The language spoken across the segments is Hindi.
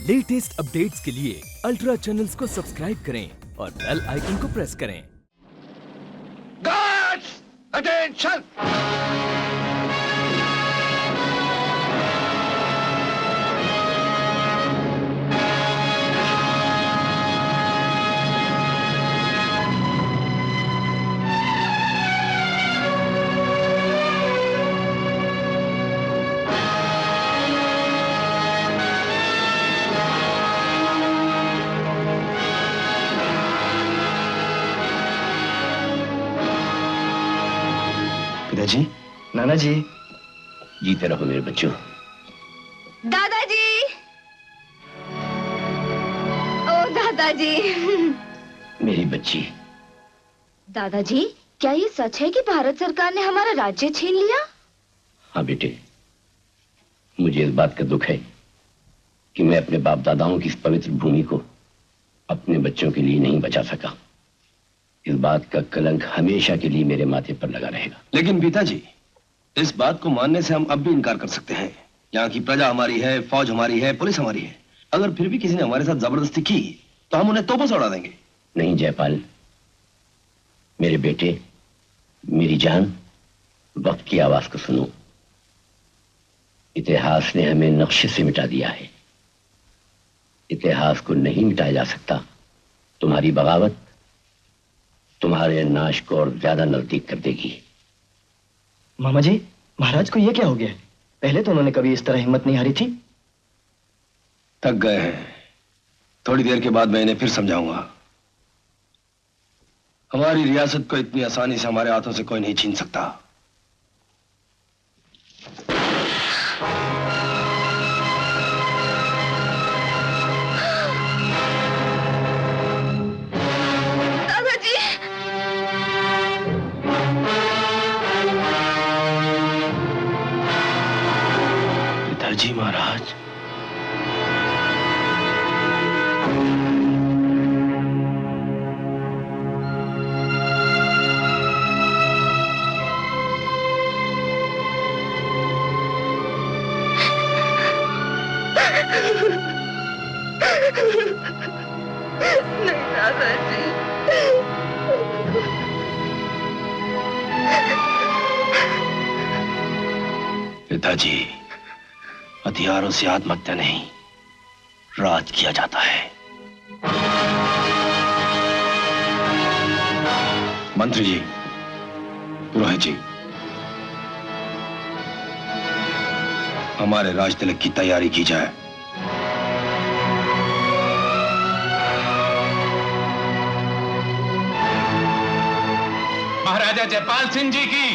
लेटेस्ट अपडेट्स के लिए अल्ट्रा चैनल्स को सब्सक्राइब करें और बेल आइकन को प्रेस करें। Guards! Attention! पिताजी, नाना जी, जीते रहो मेरे बच्चों। दादाजी, ओ दादाजी। मेरी बच्ची। दादाजी, क्या ये सच है कि भारत सरकार ने हमारा राज्य छीन लिया? हाँ बेटे, मुझे इस बात का दुख है कि मैं अपने बाप दादाओं की इस पवित्र भूमि को अपने बच्चों के लिए नहीं बचा सका। इस बात का कलंक हमेशा के लिए मेरे माथे पर लगा रहेगा। लेकिन पिताजी, इस बात को मानने से हम अब भी इनकार कर सकते हैं। यहाँ की प्रजा हमारी है, फौज हमारी है, पुलिस हमारी है। अगर फिर भी किसी ने हमारे साथ जबरदस्ती की तो हम उन्हें तोपों से उड़ा देंगे। नहीं जयपाल, मेरे बेटे, मेरी जान, वक्त की आवाज को सुनो। इतिहास ने हमें नक्शे से मिटा दिया है। इतिहास को नहीं मिटाया जा सकता। तुम्हारी बगावत तुम्हारे नाश को और ज्यादा नजदीक कर देगी। मामा जी, महाराज को ये क्या हो गया? पहले तो उन्होंने कभी इस तरह हिम्मत नहीं हारी थी। थक गए हैं। थोड़ी देर के बाद मैं इन्हें फिर समझाऊंगा। हमारी रियासत को इतनी आसानी से हमारे हाथों से कोई नहीं छीन सकता। जी महाराज, नहीं दादाजी। पिताजी, हथियारों से आत्महत्या नहीं, राज किया जाता है। मंत्री जी, पुरोहित जी, हमारे राज तिलक की तैयारी की जाए। महाराजा जयपाल सिंह जी की,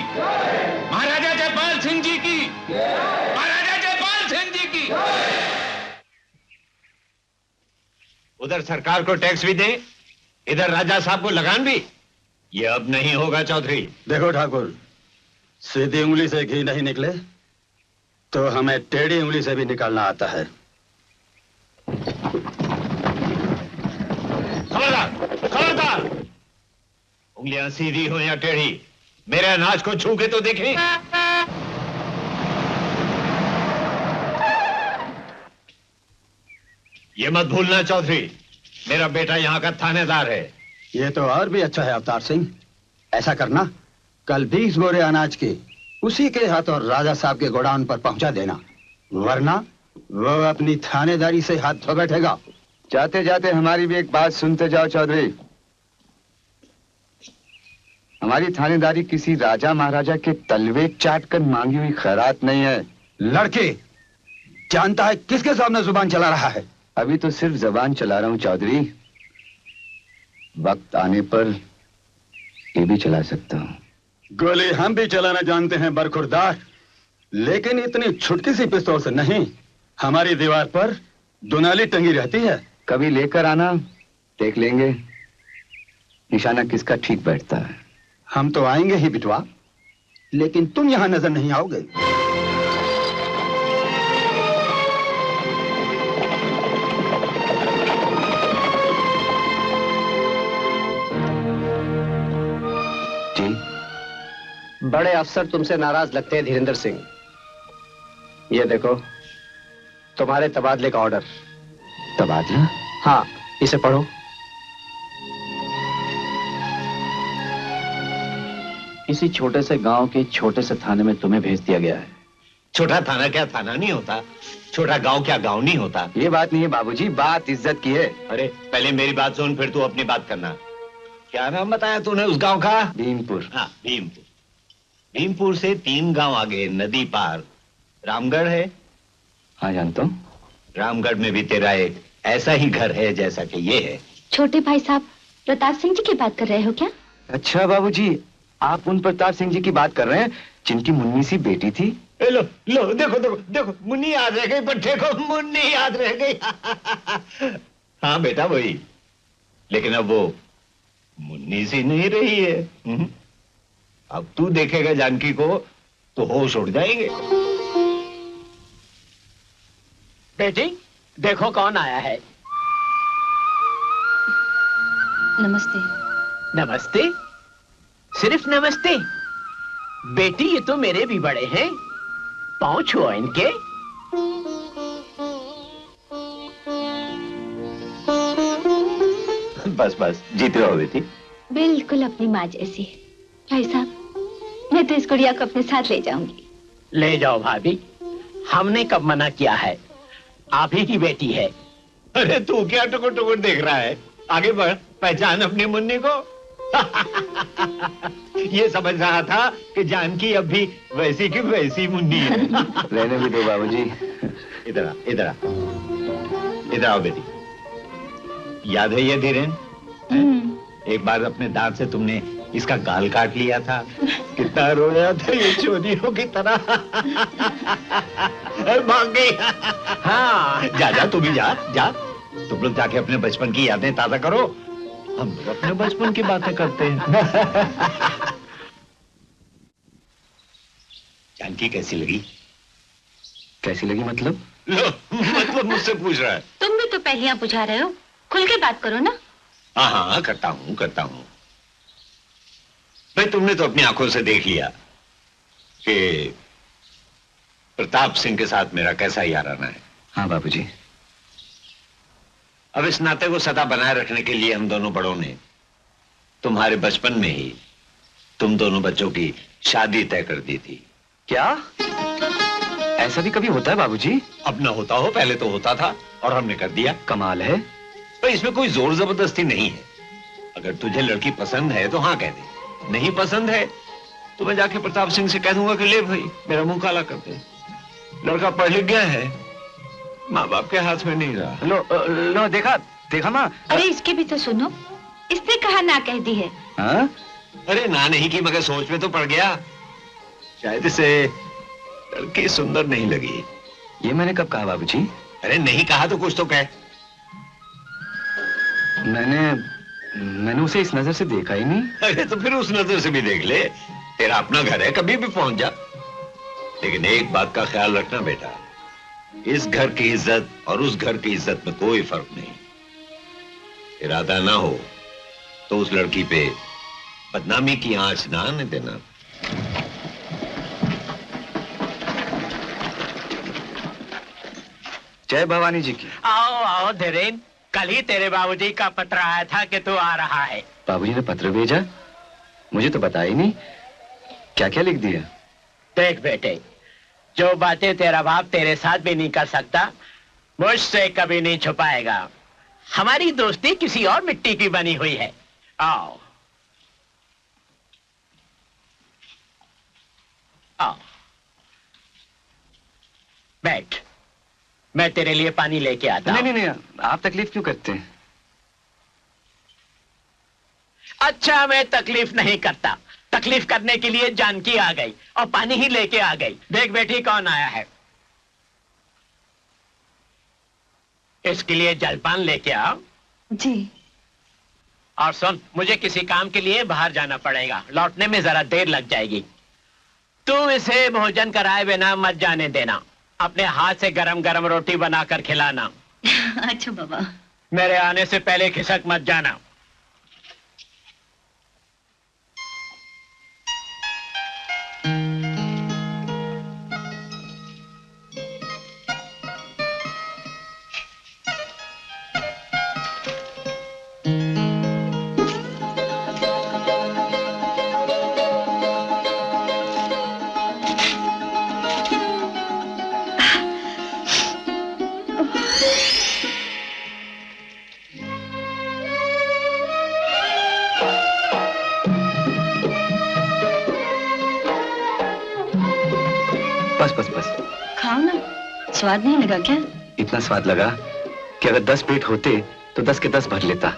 महाराजा जयपाल सिंह जी की, महाराजा जयपाल सिंह जी की। उधर सरकार को टैक्स भी दे, इधर राजा साहब को लगान भी। ये अब नहीं होगा चौधरी। देखो ठाकुर, सीधी उंगली से घी नहीं निकले तो हमें टेढ़ी उंगली से भी निकालना आता है। खबरदार, खबरदार! उंगलियां सीधी हो या टेढ़ी, मेरे अनाज को छू के तो देखें। ये मत भूलना चौधरी, मेरा बेटा यहाँ का थानेदार है। ये तो और भी अच्छा है अवतार सिंह। ऐसा करना, कल 20 बोरे अनाज के उसी के हाथों राजा साहब के गोडाउन पर पहुंचा देना, वरना वो अपनी थानेदारी से हाथ धो बैठेगा। जाते जाते हमारी भी एक बात सुनते जाओ चौधरी। हमारी थानेदारी किसी राजा महाराजा के तलवे चाट कर मांगी हुई खैरात नहीं है। लड़के, जानता है किसके सामने जुबान चला रहा है? अभी तो सिर्फ जबान चला रहा हूं चौधरी, वक्त आने पर ये भी चला सकता हूं। गोली हम भी चलाना जानते हैं बरखुरदार, लेकिन इतनी छुटकी सी पिस्तौल से नहीं। हमारी दीवार पर दुनाली टंगी रहती है। कभी लेकर आना, देख लेंगे निशाना किसका ठीक बैठता है। हम तो आएंगे ही बिटवा, लेकिन तुम यहां नजर नहीं आओगे। बड़े अफसर तुमसे नाराज लगते हैं धीरेंद्र सिंह। ये देखो तुम्हारे तबादले का ऑर्डर। तबादला? हाँ, इसे पढ़ो। किसी छोटे से गांव के छोटे से थाने में तुम्हें भेज दिया गया है। छोटा थाना क्या थाना नहीं होता, छोटा गांव क्या गांव नहीं होता। ये बात नहीं है बाबूजी, बात इज्जत की है। अरे पहले मेरी बात सुन, फिर तू अपनी बात करना। क्या नाम बताया तूने उस गांव का? भीमपुर। हाँ, भीमपुर। भीमपुर से 3 गांव आगे नदी पार रामगढ़ है। हाँ जानता हूँ। रामगढ़ में भी तेरा एक ऐसा ही घर है जैसा कि ये है। छोटे भाई साहब, प्रताप सिंह जी की बात कर रहे हो क्या? अच्छा बाबूजी, आप उन प्रताप सिंह जी की बात कर रहे हैं जिनकी मुन्नी सी बेटी थी? लो लो, देखो देखो देखो, मुन्नी याद रह गई, बट्टे को मुन्नी याद रह गई। हाँ बेटा वही, लेकिन अब वो मुन्नी सी नहीं रही है। अब तू देखेगा जानकी को तो होश उड़ जाएंगे। बेटी देखो कौन आया है। नमस्ते। नमस्ते? सिर्फ नमस्ते? बेटी ये तो मेरे भी बड़े हैं, पाँव छुओ इनके। बस बस, जीत रहो बेटी। बिल्कुल अपनी माँ जैसी। भाई साहब, मैं तो इस गुड़िया को अपने साथ ले जाऊंगी। ले जाओ भाभी, हमने कब मना किया है, आप ही की बेटी है। अरे तू क्या टुकुर टुकुर देख रहा है, आगे बढ़, पहचान अपनी मुन्नी को। ये समझ रहा था कि जानकी अब भी वैसी की वैसी मुन्नी है। रहने भी दो बाबूजी। इधर आ, इधर आ, इधर आओ बेटी। याद है ये धीरेन? एक बार अपने दांत से तुमने इसका गाल काट लिया था, कितना रोया था ये चोरियों की तरह। भाग गई। हाँ जा जा, तू भी जा जा, तुम लोग जाके अपने बचपन की यादें ताजा करो, हम लोग अपने बचपन की बातें करते हैं। जानकी कैसी लगी? कैसी लगी मतलब? लो, मतलब मुझसे पूछ रहा है। तुम भी तो पहलियां बुझा रहे हो, खुल के बात करो ना। हाँ हाँ, करता हूँ करता हूँ। भाई तुमने तो अपनी आंखों से देख लिया कि प्रताप सिंह के साथ मेरा कैसा याराना है। हाँ बाबूजी। अब इस नाते को सदा बनाए रखने के लिए हम दोनों बड़ों ने तुम्हारे बचपन में ही तुम दोनों बच्चों की शादी तय कर दी थी। क्या ऐसा भी कभी होता है बाबूजी? अब ना होता हो, पहले तो होता था और हमने कर दिया। कमाल है। पर इसमें कोई जोर जबरदस्ती नहीं है। अगर तुझे लड़की पसंद है तो हाँ कह दे, नहीं पसंद है तो मैं जाके प्रताप सिंह से कह दूंगा कि ले भाई मेरा मुंह काला कर दे। लड़का पढ़ लिख गया है, माँ बाप के हाथ में नहीं रहा। लो देखा देखा माँ। अरे इसकी भी तो सुनो, इसने कहा ना कह दी है। हाँ? अरे ना नहीं की, मगर सोच में तो पड़ गया, शायद इसे लड़की सुंदर नहीं लगी। ये मैंने कब कहा बाबूजी? अरे नहीं कहा तो कुछ तो कह। मैंने उसे इस नजर से देखा ही नहीं। अरे तो फिर उस नजर से भी देख ले, तेरा अपना घर है, कभी भी पहुंच जा। लेकिन एक बात का ख्याल रखना बेटा, इस घर की इज्जत और उस घर की इज्जत में कोई फर्क नहीं। इरादा ना हो तो उस लड़की पे बदनामी की आंच ना आने देना। जय भवानी जी की। आओ आओ धीरेन, कल ही तेरे बाबूजी का पत्र आया था कि तू आ रहा है। बाबूजी ने पत्र भेजा? मुझे तो बताया ही नहीं। क्या क्या लिख दिया? देख बेटे, जो बातें तेरा बाप तेरे साथ भी नहीं कर सकता, मुझसे कभी नहीं छुपाएगा। हमारी दोस्ती किसी और मिट्टी की बनी हुई है। आओ आओ, बैठ, मैं तेरे लिए पानी लेके आता हूं। नहीं, आप तकलीफ क्यों करते हैं? अच्छा, मैं तकलीफ नहीं करता। तकलीफ करने के लिए जानकी आ गई और पानी ही लेके आ गई। देख बेटी कौन आया है, इसके लिए जलपान लेके आओ। जी। और सुन, मुझे किसी काम के लिए बाहर जाना पड़ेगा, लौटने में जरा देर लग जाएगी। तू इसे भोजन कराए बिना मत जाने देना। अपने हाथ से गरम गरम रोटी बनाकर खिलाना। अच्छा बाबा। मेरे आने से पहले खिसक मत जाना। बस बस बस। खाओ ना, स्वाद नहीं लगा क्या? इतना स्वाद लगा कि अगर 10 पेट होते तो 10 के 10 भर लेता,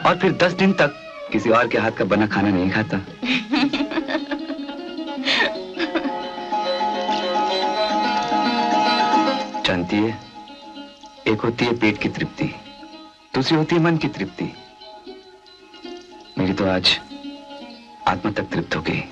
और फिर 10 दिन तक किसी और के हाथ का बना खाना नहीं खाता। जानती है, एक होती है पेट की तृप्ति, दूसरी होती है मन की तृप्ति। मेरी तो आज आत्मा तक तृप्त हो गई।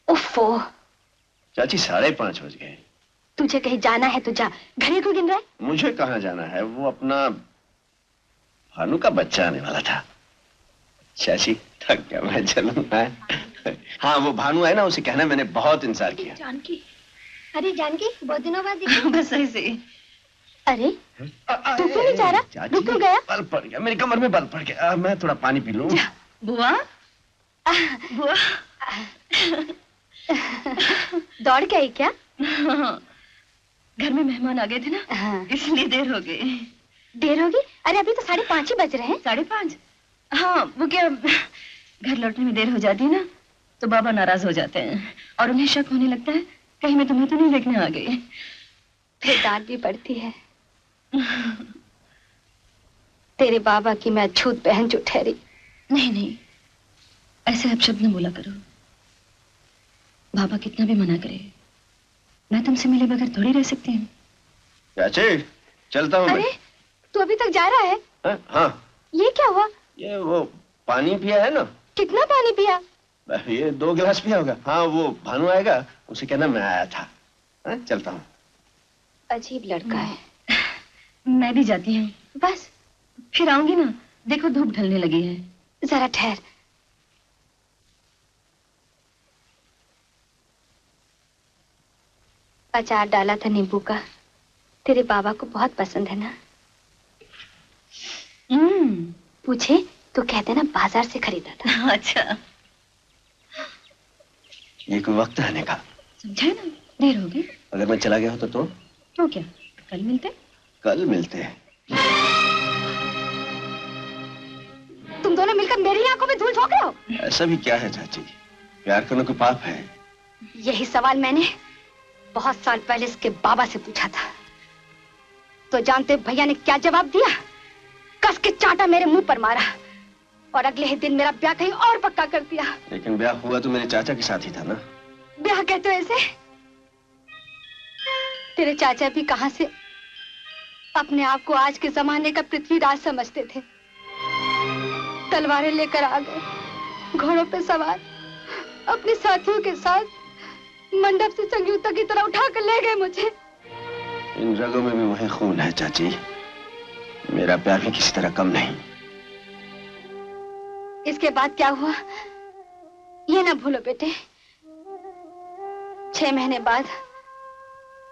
उफ़ो, चाची 5:30 बज गए। तुझे कहीं जाना है तो जा। घड़ी को गिन रहा है? मुझे कहाँ जाना है, वो अपना भानु का बच्चा आने वाला था। चाची थक गया, मैं चलूंगा। हाँ, वो भानु है ना, उसे कहना मैंने बहुत इंतजार किया। जानकी, अरे जानकी, बहुत दिनों बाद दिखी। बस ऐसे। अरे तू क्यों नहीं जा रहा? रुक क्यों गया? बल पड़ गया, मेरी कमर में बल पड़ गया। मैं थोड़ा पानी पी लूं। बुआ, बुआ, दौड़ के आई क्या? घर में मेहमान आ गए थे ना, हाँ। इसलिए देर हो गई। देर होगी? अरे अभी तो 5:30 ही बज रहे हैं। 5:30? हाँ, वो क्या, घर लौटने में देर हो जाती है ना तो बाबा नाराज हो जाते हैं और उन्हें शक होने लगता है कहीं मैं तुम्हें तो नहीं देखने आ गई। फिर डांट भी पड़ती है। तेरे बाबा की मैं अछूत बहन जो ठहरी। नहीं नहीं, ऐसे अपशब्द न बोला करो। बाबा कितना भी मना करे, मैं तुमसे मिले बगैर थोड़ी रह सकती हूँ। चाची चलता हूँ। अरे तू अभी तक जा रहा है? हाँ। ये क्या हुआ? ये वो पानी पिया है ना। कितना पानी पिया? ये 2 गिलास पिया होगा। हाँ, वो भानु आएगा, उसे कहना मैं आया था। चलता हूँ। अजीब लड़का है। मैं भी जाती हूँ। बस फिर आऊंगी ना, देखो धूप ढलने लगी है। जरा ठहर। अचार डाला था नींबू का, तेरे बाबा को बहुत पसंद है ना? पूछे तो कहते ना बाजार से खरीदा था। अच्छा, एक वक्त आने का। समझा ना, देर हो गई। अगर मैं चला गया होता तो क्या कल मिलते? कल मिलते हैं। तुम दोनों मिलकर मेरी आंखों में धूल झोंक रहे हो। ऐसा भी क्या है चाची, प्यार करना कोई पाप है? यही सवाल मैंने बहुत साल पहले इसके बाबा से पूछा था, तो जानते भैया ने क्या जवाब दिया? कस के चांटा मेरे मुंह पर मारा और अगले ही दिन मेरा ब्याह कहीं और पक्का कर दिया। लेकिन ब्याह हुआ तो मेरे चाचा के साथ ही था ना। ब्याह कहते हो ऐसे? तेरे चाचा भी कहां से अपने आप को आज के जमाने का पृथ्वीराज समझते थे। तलवारें लेकर आ गए, घोड़ों पे सवार, अपने साथियों के साथ मंडप से संगीता की तरह उठा कर ले गए मुझे। इन रगों में भी वही खून है चाची, मेरा प्यार भी किसी तरह कम नहीं। इसके बाद क्या हुआ ये ना भूलो बेटे। 6 महीने बाद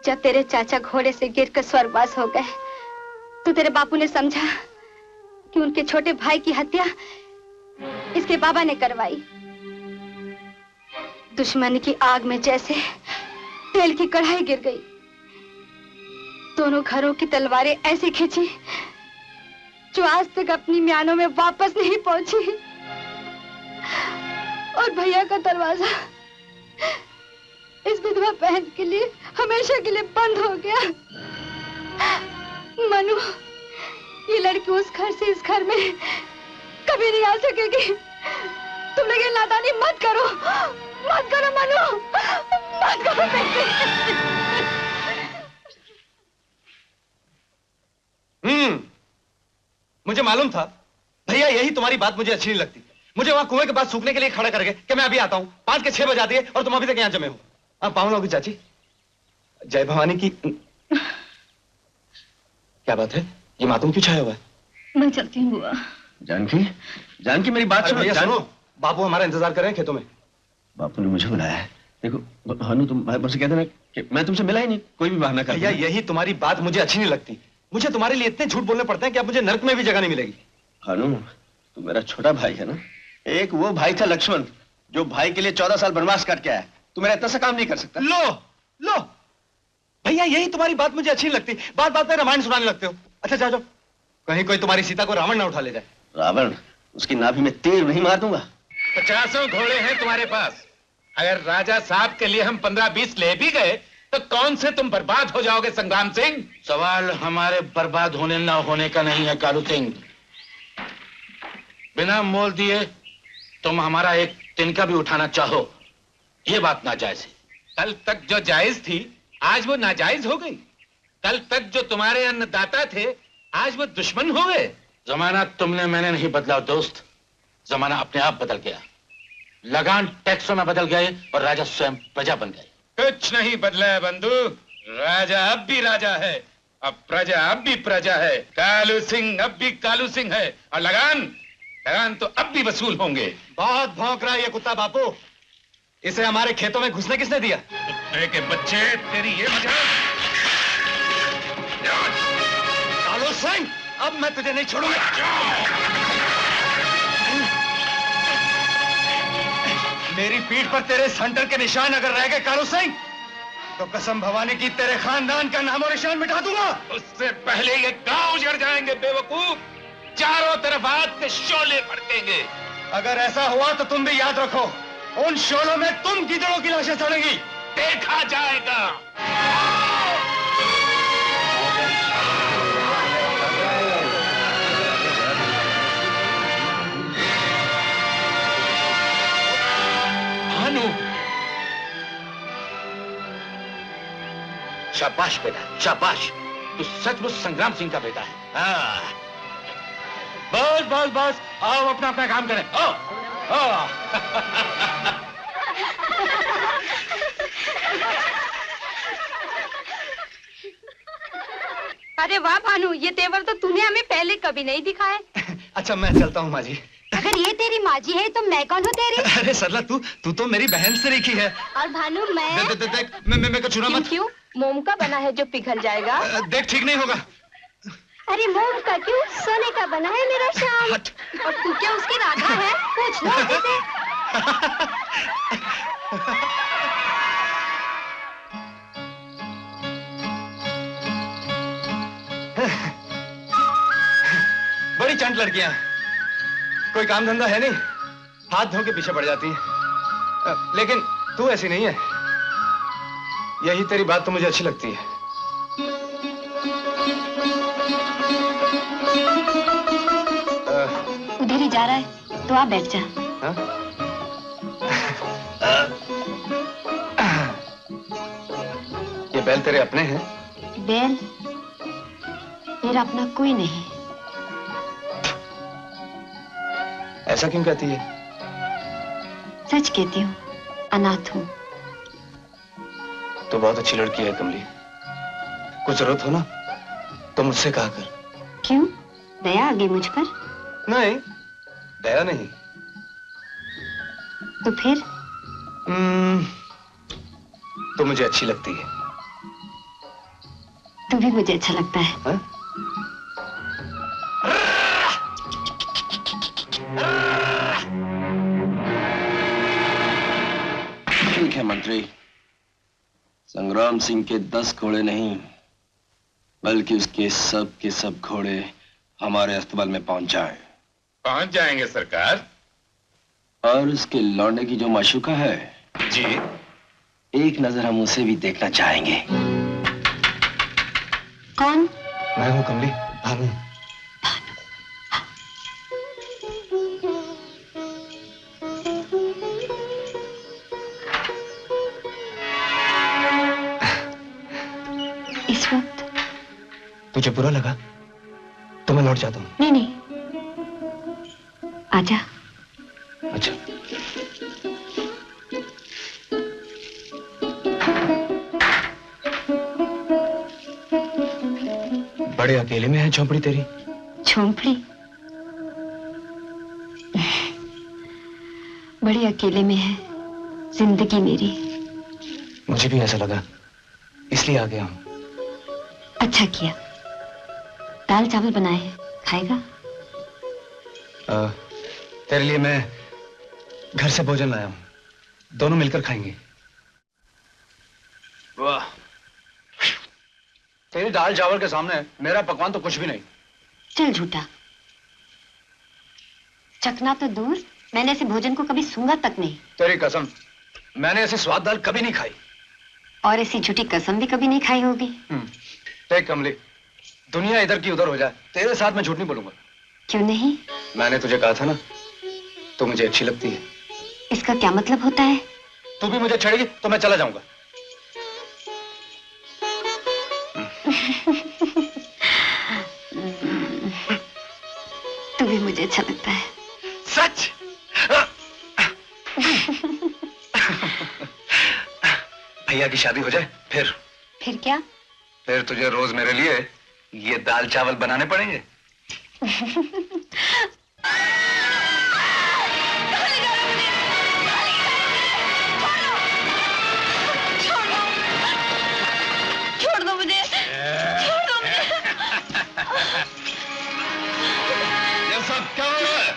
जब तेरे चाचा घोड़े से गिरकर स्वर्गवास हो गए तो तेरे बापू ने समझा कि उनके छोटे भाई की हत्या इसके बाबा ने करवाई। दुश्मनी की आग में जैसे तेल की कढ़ाई गिर गई। दोनों घरों की तलवारें ऐसे खींची जो आज तक अपनी म्यानों में वापस नहीं पहुंची, और भैया का दरवाजा इस विधवा बहन के लिए हमेशा के लिए बंद हो गया। मनु, ये लड़की उस घर से इस घर में कभी नहीं आ सकेगी। तुम लोग ये नादानी मत करो, मत करो मनु, मत करो बेटे। मुझे मालूम था भैया यही तुम्हारी बात मुझे अच्छी नहीं लगती। मुझे वहां कुएं के पास सूखने के लिए खड़ा करके कि मैं अभी आता हूँ, 5 के 6 बजा दिए और तुम अभी तक यहाँ जमे हो। अब पाँव लोगी चाची। जय भवानी की क्या बात है, ये मातम क्यों छाया हुआ है? मैं चलती हूँ बुआ। जानकी, जानकी मेरी बात सुनो। भैया सुनो, बापू हमारा इंतजार कर रहे हैं खेतों में। बापू ने मुझे बुलाया है। देखो भानु, तुम मुझसे कहते ना कि मैं तुमसे मिला ही नहीं, कोई भी बहाना कर। भैया यही तुम्हारी बात मुझे अच्छी नहीं लगती। मुझे तुम्हारे लिए इतने झूठ बोलने पड़ते हैं कि अब मुझे नर्क में भी जगह नहीं मिलेगी। भानु, तू मेरा छोटा भाई है ना। एक वो भाई था लक्ष्मण, जो भाई के लिए 14 साल वनवास काट के आया। तू मेरा इतना सा काम नहीं कर सकता। लो भैया यही तुम्हारी बात मुझे अच्छी नहीं लगती। बात बात में रामायण सुनाने लगते हो। अच्छा जाओ, कहीं कोई तुम्हारी सीता को रावण ना उठा ले जाए। रावण? उसकी नाभि में तीर नहीं मार दूंगा। 50 घोड़े हैं तुम्हारे पास। अगर राजा साहब के लिए हम 15-20 ले भी गए तो कौन से तुम बर्बाद हो जाओगे संग्राम सिंह? सवाल हमारे बर्बाद होने ना होने का नहीं है कालू सिंह। बिना मोल दिए तुम हमारा एक तिनका भी उठाना चाहो, ये बात नाजायज है। कल तक जो जायज थी आज वो नाजायज हो गई। कल तक जो तुम्हारे अन्नदाता थे आज वो दुश्मन हो गए। जमाना तुमने मैंने नहीं बदला दोस्त, जमाना अपने आप बदल गया। लगान टैक्सों में बदल गए और राजा स्वयं प्रजा बन गए। कुछ नहीं बदला है बंधु। राजा अब भी राजा है, अब प्रजा अब भी प्रजा है। कालू सिंह अब भी कालू सिंह है और लगान तो अब भी वसूल होंगे। बहुत भौंक रहा है ये कुत्ता बापू। इसे हमारे खेतों में घुसने किसने दिया? कुत्ते के बच्चे, तेरी ये मजाक। कालू सिंह, अब मैं तुझे नहीं छोड़ूंगा। मेरी पीठ पर तेरे संटर के निशान अगर रह गए कालू सिंह, तो कसम भवानी की तेरे खानदान का नामो निशान मिटा दूंगा। उससे पहले ये गांव उजड़ जाएंगे बेवकूफ। चारों तरफ आग के शोले फड़केंगे। अगर ऐसा हुआ तो तुम भी याद रखो, उन शोलों में तुम गिदड़ों की लाशें सड़ेंगी। देखा जाएगा। भानु, शाबाश बेटा, शाबाश। तू सचमुच संग्राम सिंह का बेटा है। हाँ। बस बस बस, आओ अपना अपना काम करें। आओ। अरे वाह भानु, ये तेवर तो तूने हमें पहले कभी नहीं दिखाए। अच्छा मैं चलता हूँ माँ जी। अगर ये तेरी माँ जी है तो मैं कौन हूँ तेरी? अरे सरला, तू तो मेरी बहन से रेखी है। और भानु मैं देख, मैं को छुरा मत। क्यों? मोम का बना है जो पिघल जाएगा। देख ठीक नहीं होगा। अरे मोम का क्यों? सोने का बना है मेरा श्याम। और तू क्या उसकी राधा है? पूछ लो उसी से। बड़ी चंट लड़कियां, कोई काम धंधा है नहीं, हाथ धो के पीछे पड़ जाती हैं। लेकिन तू ऐसी नहीं है। यही तेरी बात तो मुझे अच्छी लगती है। उधर ही जा रहा है तो आप बैठ जा। ये बैल तेरे अपने हैं? बैल मेरा अपना कोई नहीं। ऐसा क्यों कहती है? सच कहती हूँ, अनाथ हूँ। तो बहुत अच्छी लड़की है कमली। कुछ जरूरत हो ना तो मुझसे कहा कर। क्यों? दया आ गई मुझ पर? नहीं, दया नहीं। तो फिर? तो मुझे अच्छी लगती है। तू भी मुझे अच्छा लगता है। हा? ठीक है मंत्री, संग्राम सिंह के 10 घोड़े नहीं बल्कि उसके सब के सब घोड़े हमारे अस्तबल में पहुंच जाए। पहुंच जाएंगे सरकार। और उसके लौंडे की जो माशूका है जी, एक नजर हम उसे भी देखना चाहेंगे। कौन? मैं हूँ कमली, भानु। इस वक्त तुझे बुरा लगा तो मैं लौट जाता हूँ। नहीं नहीं, आजा। अच्छा। बड़े अकेले में है झोंपड़ी तेरी? झोंपड़ी? बड़े अकेले में है जिंदगी मेरी। मुझे भी ऐसा लगा, इसलिए आ गया हूं। अच्छा किया। दाल चावल बनाए हैं, खाएगा? तेरे लिए मैं घर से भोजन लाया हूं, दोनों मिलकर खाएंगे। वाह, तेरी दाल चावल के सामने मेरा पकवान तो कुछ भी नहीं। चल झूठा। चखना तो दूर, मैंने ऐसे भोजन को कभी सूंघा तक नहीं। तेरी कसम, मैंने ऐसी स्वाद दाल कभी नहीं खाई। और ऐसी झूठी कसम भी कभी नहीं खाई होगी। देख कमली, दुनिया इधर की उधर हो जाए, तेरे साथ मैं झूठ नहीं बोलूंगा। क्यों नहीं? मैंने तुझे कहा था ना, तू मुझे अच्छी लगती है। इसका क्या मतलब होता है? तू भी मुझे छेड़ेगी तो मैं चला जाऊंगा। तू भी मुझे अच्छा लगता है। सच? भैया की शादी हो जाए फिर? फिर क्या? फिर तुझे रोज मेरे लिए ये दाल चावल बनाने पड़ेंगे। छोड़ दो मुझे, छोड़ दो मुझे। ये सब क्या हो रहा है?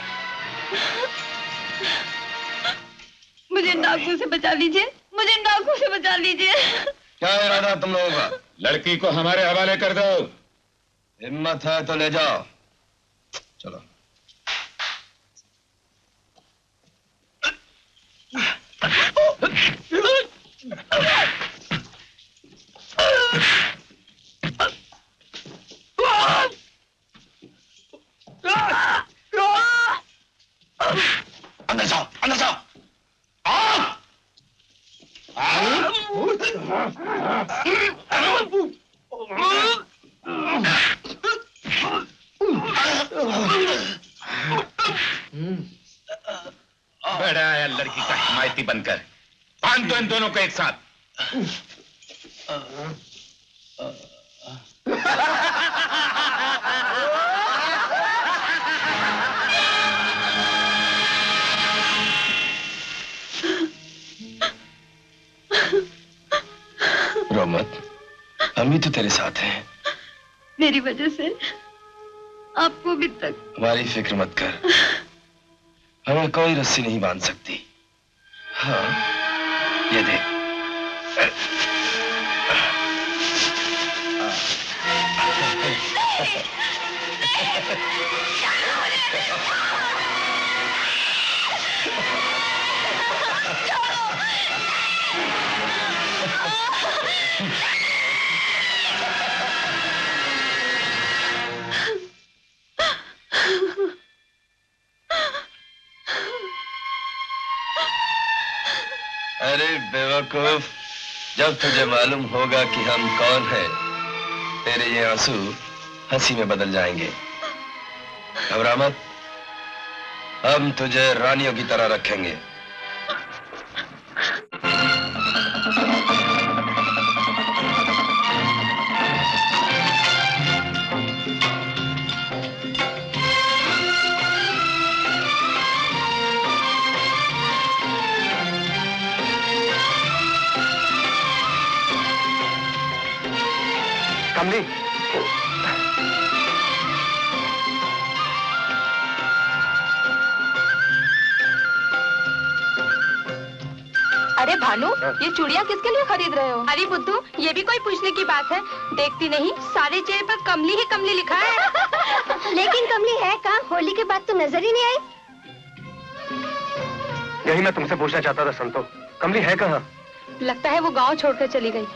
मुझे डाकू से बचा लीजिए, मुझे डाकू से बचा लीजिए। क्या इरादा तुम लोगों का? लड़की को हमारे हवाले कर दो। हिम्मत है तो ले जाओ। चलो। अंदर जाओ, अंदर जाओ। बड़ा आया लड़की का हिमायती बनकर। बांध दो इन दोनों को एक साथ। रो मत, हम ही तो तेरे साथ हैं। मेरी वजह से आपको अभी तक। हमारी फिक्र मत कर, हमें कोई रस्सी नहीं बांध सकती। हाँ, ये देख। अरे बेवकूफ, जब तुझे मालूम होगा कि हम कौन हैं, तेरे ये आंसू हंसी में बदल जाएंगे। घबरा मत, हम तुझे रानियों की तरह रखेंगे। कमली, अरे भानु, ये चूड़ियाँ किसके लिए खरीद रहे हो? अरे बुद्धू, ये भी कोई पूछने की बात है? देखती नहीं, सारे चेहरे पर कमली ही कमली लिखा है। लेकिन कमली है कहाँ? होली के बाद तो नजर ही नहीं आई। यही मैं तुमसे पूछना चाहता था संतो, कमली है कहाँ? लगता है वो गांव छोड़कर चली गई।